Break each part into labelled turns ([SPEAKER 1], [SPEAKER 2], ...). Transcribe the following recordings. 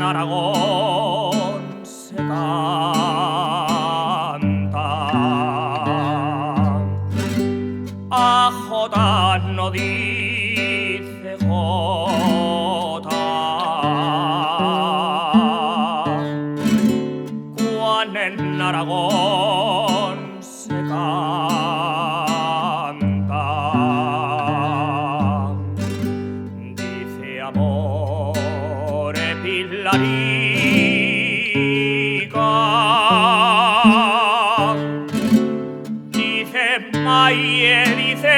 [SPEAKER 1] Aragón se canta. A Jota no dice Jota, cuan en Aragón se canta. Dice amore Pillarica, dice Maye, dice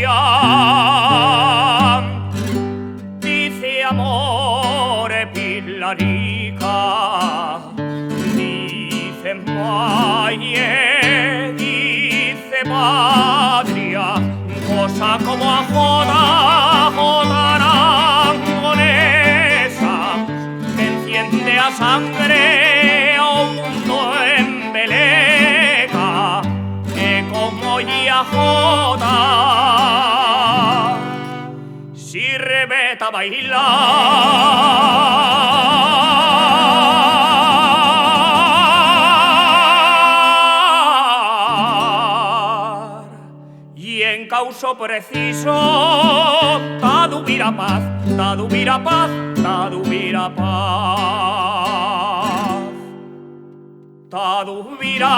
[SPEAKER 1] patria, dice amore Pillarica, dice Maye, dice patria, cosa como a Jota aragonesa, que enciende a sangre a un mundo embeleca, que como ya Jota sirve a bailar. Y en causo preciso t'adubira paz, t'adubira paz, t'adubira paz, t'adubira